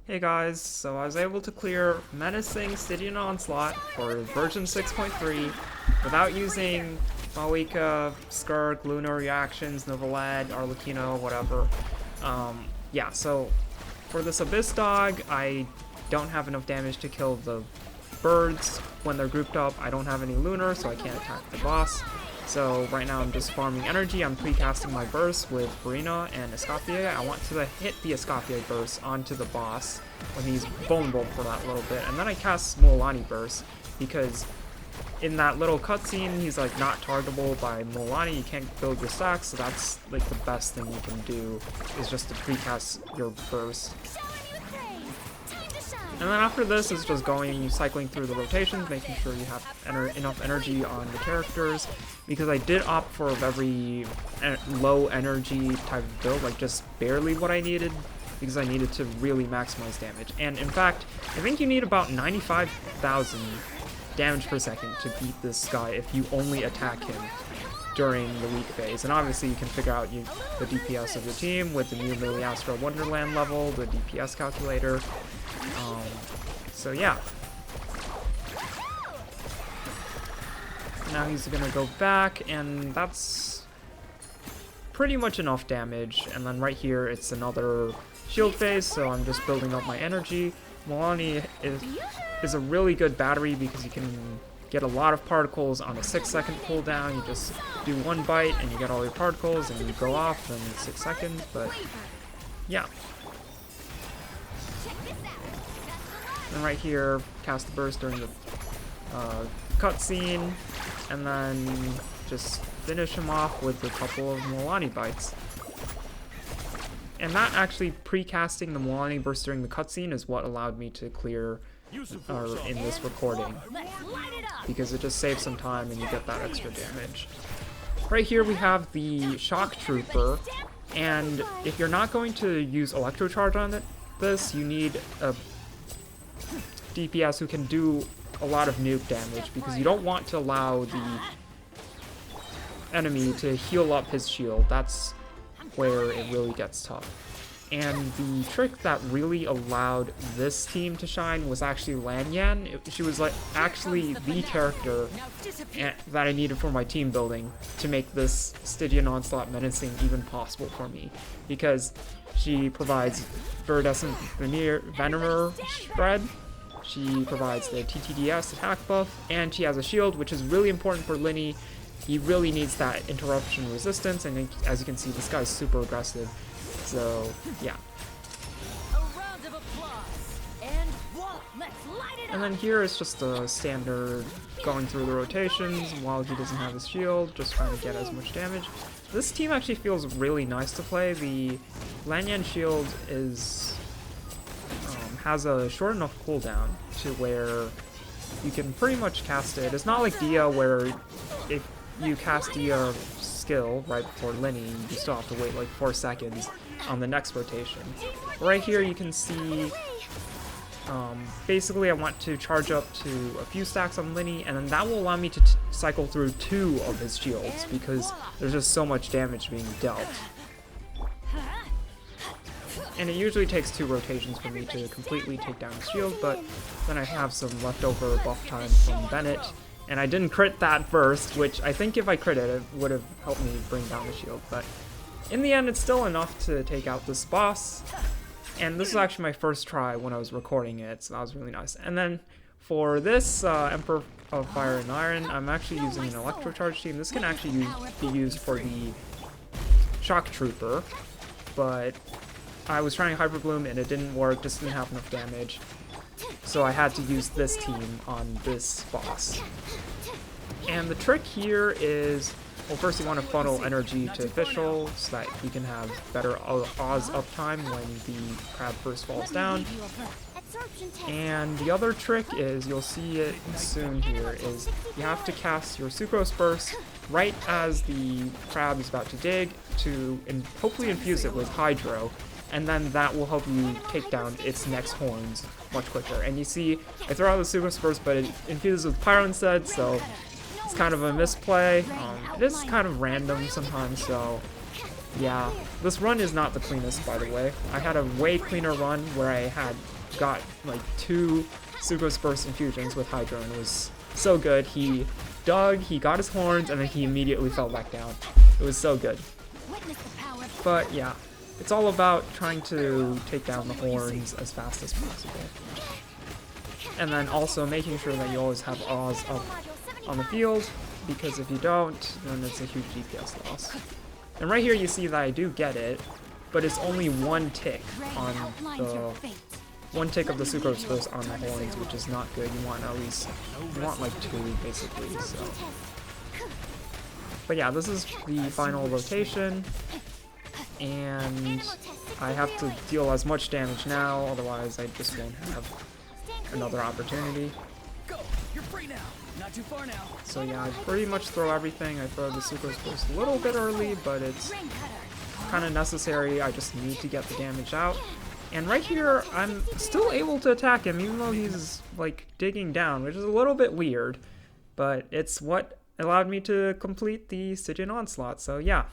Hey guys, so I was able to clear Menacing Stygian Onslaught for version 6.3 without using Malika, Skirk, LUNAR reactions, Novelad, Arlecchino, whatever. Yeah, so for this Abyss Dog, I don't have enough damage to kill the birds when they're grouped up. I don't have any LUNAR, so I can't attack the boss. So right now I'm just farming energy. I'm pre-casting my burst with Farina and Escoffier. I want to hit the Escoffier burst onto the boss when he's vulnerable for that little bit. And then I cast Mualani burst because in that little cutscene he's like not targetable by Mualani. You can't build your stacks, so that's like the best thing you can do is just to pre-cast your burst. And then after this is just cycling through the rotations, making sure you have enough energy on the characters, because I did opt for a very low energy type of build, like just barely what I needed, because I needed to really maximize damage. And in fact, I think you need about 95,000 damage per second to beat this guy if you only attack him during the weak phase. And obviously you can figure out the DPS of your team with the new Miliastra Wonderland level, the DPS calculator. So yeah. Now he's gonna go back, and that's pretty much enough damage. And then right here it's another shield phase, so I'm just building up my energy. Mualani is a really good battery because you can get a lot of particles on a 6-second cooldown. You just do one bite and you get all your particles and you go off in 6 seconds, but yeah. And right here, cast the burst during the cutscene, and then just finish him off with a couple of Mualani bites. And that actually pre-casting the Mualani burst during the cutscene is what allowed me to clear in this recording, because it just saves some time and you get that extra damage. Right here we have the Shock Trooper, and if you're not going to use Electrocharge on this, you need a DPS who can do a lot of nuke damage, because you don't want to allow the enemy to heal up his shield. That's where it really gets tough. And the trick that really allowed this team to shine was actually Lyney. She was like actually the character that I needed for my team building to make this Stygian Onslaught Menacing even possible for me, because she provides Viridescent Venemer spread, she provides the TTDS attack buff, and she has a shield, which is really important for Lyney. He really needs that interruption resistance, and as you can see, this guy's super aggressive. So, yeah. And then here is just a standard going through the rotations while he doesn't have his shield, just trying to get as much damage. This team actually feels really nice to play. The Lyney shield has a short enough cooldown to where you can pretty much cast it. It's not like Dia, where if you cast Dia skill right before Lyney, you still have to wait like 4 seconds on the next rotation. Right here you can see basically I want to charge up to a few stacks on Lyney, and then that will allow me to cycle through 2 of his shields because there's just so much damage being dealt. And it usually takes 2 rotations for me to completely take down his shield, but then I have some leftover buff time from Bennett. And I didn't crit that burst, which I think if I crit it, it would have helped me bring down the shield. But in the end, it's still enough to take out this boss. And this is actually my first try when I was recording it, so that was really nice. And then for this Emperor of Fire and Iron, I'm actually using an Electrocharge team. This can actually be used for the Shock Trooper, but I was trying Hyper Bloom and it didn't work, just didn't have enough damage. So I had to use this team on this boss. And the trick here is, well, first you want to funnel energy to Official so that you can have better Oz uptime when the crab first falls down. And the other trick is, you'll see it soon here, is you have to cast your Sucrose burst right as the crab is about to dig to hopefully infuse it with Hydro, and then that will help you take down its next horns much quicker. And you see, I throw out the Sucrose burst, but it infuses with Pyro instead, so it's kind of a misplay. It is kind of random sometimes, so Yeah, this run is not the cleanest, by the way. I had a way cleaner run where I had got like 2 Sucrose Burst infusions with Hydro, and it was so good. He dug, he got his horns, and then he immediately fell back down. It was so good. But yeah, it's all about trying to take down the horns as fast as possible. And then also making sure that you always have Oz up on the field, because if you don't, then it's a huge DPS loss. And right here you see that I do get it, but it's only 1 tick on the 1 tick of the Sucrose Burst on the horns, which is not good. You want at least, you want like 2 basically, so. But yeah, this is the final rotation, and I have to deal as much damage now, otherwise I just won't have another opportunity. So yeah, I pretty much throw everything. I throw the Sucrose Burst a little bit early, but it's kind of necessary. I just need to get the damage out. And right here, I'm still able to attack him, even though he's like digging down, which is a little bit weird, but it's what allowed me to complete the Stygian onslaught. So yeah.